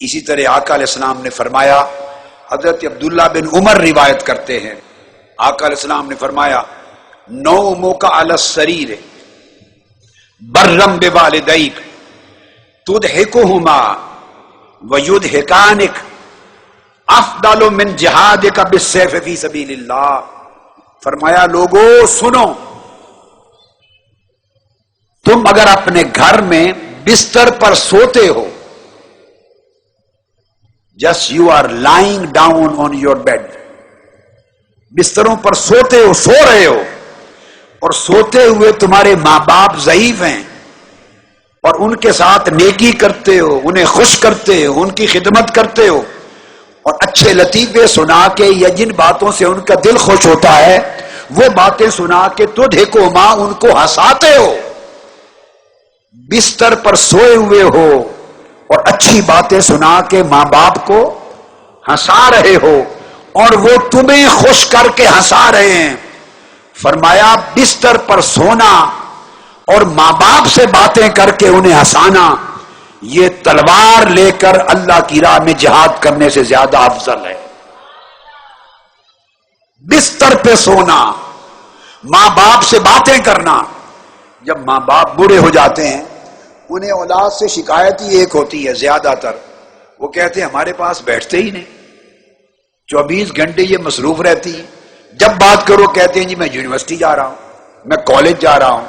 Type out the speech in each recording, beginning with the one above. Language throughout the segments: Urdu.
اسی طرح آقا علیہ السلام نے فرمایا، حضرت عبداللہ بن عمر روایت کرتے ہیں، آقا علیہ السلام نے فرمایا نومک علی السریر برم بوالدیک تضحکہما ویضحکانک افضل من جہادک بالسیف فی سبیل اللہ۔ فرمایا لوگو سنو، تم اگر اپنے گھر میں بستر پر سوتے ہو، just you are lying down on your bed, بستروں پر سوتے ہو، سو رہے ہو، اور سوتے ہوئے تمہارے ماں باپ ضعیف ہیں اور ان کے ساتھ نیکی کرتے ہو، انہیں خوش کرتے ہو، ان کی خدمت کرتے ہو، اور اچھے لطیفے سنا کے یا جن باتوں سے ان کا دل خوش ہوتا ہے وہ باتیں سنا کے تضحکہما ان کو ہنساتے ہو، بستر پر سوئے ہوئے ہو اور اچھی باتیں سنا کے ماں باپ کو ہنسا رہے ہو اور وہ تمہیں خوش کر کے ہنسا رہے ہیں۔ فرمایا بستر پر سونا اور ماں باپ سے باتیں کر کے انہیں ہنسانا، یہ تلوار لے کر اللہ کی راہ میں جہاد کرنے سے زیادہ افضل ہے۔ بستر پہ سونا، ماں باپ سے باتیں کرنا۔ جب ماں باپ بوڑھے ہو جاتے ہیں انہیں اولاد سے شکایت ہی ایک ہوتی ہے زیادہ تر، وہ کہتے ہیں ہمارے پاس بیٹھتے ہی نہیں، 24 گھنٹے یہ مصروف رہتی ہے، جب بات کرو کہتے ہیں جی میں یونیورسٹی جا رہا ہوں، میں کالج جا رہا ہوں،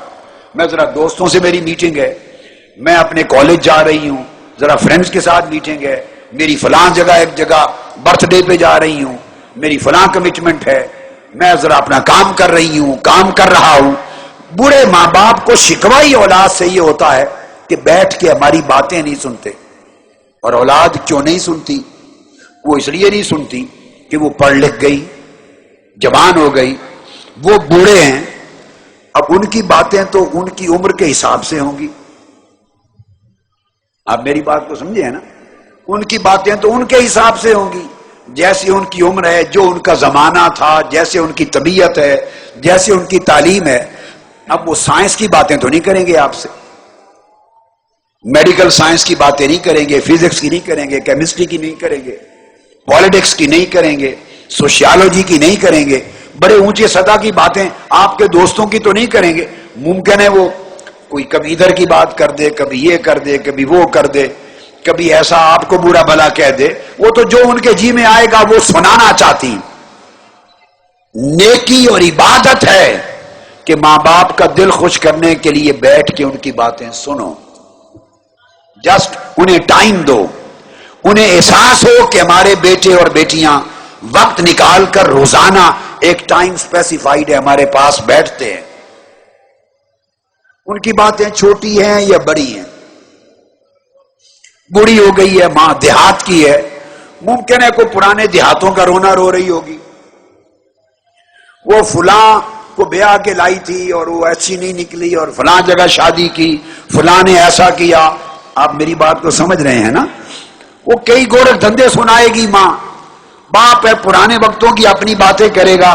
میں ذرا دوستوں سے میری میٹنگ ہے، میں اپنے کالج جا رہی ہوں، ذرا فرینڈز کے ساتھ میٹنگ ہے، میری فلاں جگہ ایک جگہ برتھ ڈے پہ جا رہی ہوں، میری فلاں کمٹمنٹ ہے، میں ذرا اپنا کام کر رہی ہوں، کام کر رہا ہوں۔ بوڑھے ماں باپ کو شکوائی اولاد سے یہ ہوتا ہے کہ بیٹھ کے ہماری باتیں نہیں سنتے، اور اولاد کیوں نہیں سنتی؟ وہ اس لیے نہیں سنتی کہ وہ پڑھ لکھ گئی، جوان ہو گئی، وہ بوڑھے ہیں، اب ان کی باتیں تو ان کی عمر کے حساب سے ہوں گی۔ آپ میری بات کو سمجھے ہیں نا؟ ان کی باتیں تو ان کے حساب سے ہوں گی، جیسی ان کی عمر ہے، جو ان کا زمانہ تھا، جیسے ان کی طبیعت ہے، جیسے ان کی تعلیم ہے۔ اب وہ سائنس کی باتیں تو نہیں کریں گے آپ سے، میڈیکل سائنس کی باتیں نہیں کریں گے، فزکس کی نہیں کریں گے، کیمسٹری کی نہیں کریں گے، پالیٹکس کی نہیں کریں گے، سوشیالوجی کی نہیں کریں گے، بڑے اونچے سطح کی باتیں آپ کے دوستوں کی تو نہیں کریں گے۔ ممکن ہے وہ کوئی کبھی ادھر کی بات کر دے، کبھی یہ کر دے، کبھی وہ کر دے، کبھی ایسا آپ کو برا بھلا کہہ دے، وہ تو جو ان کے جی میں آئے گا وہ سنانا چاہتی۔ نیکی اور عبادت ہے کہ ماں باپ کا دل خوش کرنے کے لیے بیٹھ کے ان کی باتیں سنو، جسٹ انہیں ٹائم دو، انہیں احساس ہو کہ ہمارے بیٹے اور بیٹیاں وقت نکال کر روزانہ ایک ٹائم اسپیسیفائیڈ ہے ہمارے پاس بیٹھتے ہیں۔ ان کی باتیں چھوٹی ہیں یا بڑی ہیں، بوڑھی ہو گئی ہے ماں، دیہات کی ہے، ممکن ہے کوئی پرانے دیہاتوں کا رونا رو رہی ہوگی، وہ فلاں کو بیاہ کے لائی تھی اور وہ ایسی نہیں نکلی، اور فلاں جگہ شادی کی، فلاں نے ایسا کیا۔ آپ میری بات کو سمجھ رہے ہیں نا؟ وہ کئی گورکھ دھندے سنائے گی ماں، باپ ہے پرانے وقتوں کی اپنی باتیں کرے گا،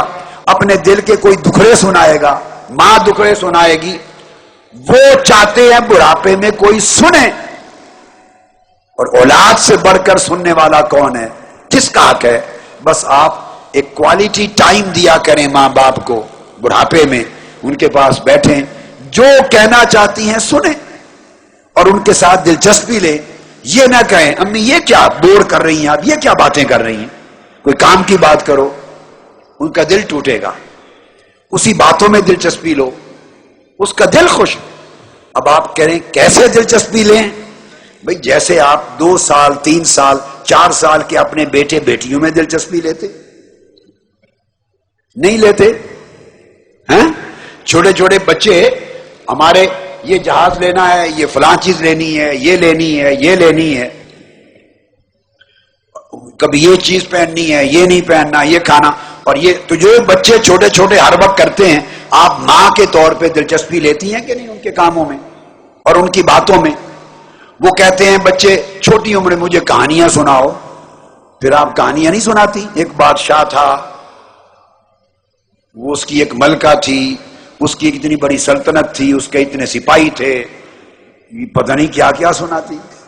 اپنے دل کے کوئی دکھڑے سنائے گا، ماں دکھڑے سنائے گی۔ وہ چاہتے ہیں بڑھاپے میں کوئی سنے، اور اولاد سے بڑھ کر سننے والا کون ہے؟ کس کا حق ہے؟ بس آپ ایک کوالٹی ٹائم دیا کریں ماں باپ کو، بڑھاپے میں ان کے پاس بیٹھیں، جو کہنا چاہتی ہیں سنیں اور ان کے ساتھ دلچسپی لیں۔ یہ نہ کہیں امی یہ کیا بور کر رہی ہیں آپ، یہ کیا باتیں کر رہی ہیں، کوئی کام کی بات کرو، ان کا دل ٹوٹے گا۔ اسی باتوں میں دلچسپی لو، اس کا دل خوش۔ اب آپ کہہ رہے ہیں کیسے دلچسپی لیں؟ بھئی جیسے آپ 2 سال 3 سال 4 سال کے اپنے بیٹے بیٹیوں میں دلچسپی لیتے نہیں لیتے ہیں؟ چھوٹے چھوٹے بچے ہمارے یہ جہاز لینا ہے، یہ فلاں چیز لینی ہے، یہ لینی ہے، یہ لینی ہے، کبھی یہ چیز پہننی ہے، یہ نہیں پہننا، یہ کھانا، اور یہ تو جو بچے چھوٹے چھوٹے ہر وقت کرتے ہیں، آپ ماں کے طور پہ دلچسپی لیتی ہیں کہ نہیں ان کے کاموں میں اور ان کی باتوں میں؟ وہ کہتے ہیں بچے چھوٹی عمر میں مجھے کہانیاں سناؤ، پھر آپ کہانیاں نہیں سناتی۔ ایک بادشاہ تھا، وہ اس کی ایک ملکہ تھی، اس کی اتنی بڑی سلطنت تھی، اس کے اتنے سپاہی تھے، پتہ نہیں کیا کیا سناتی۔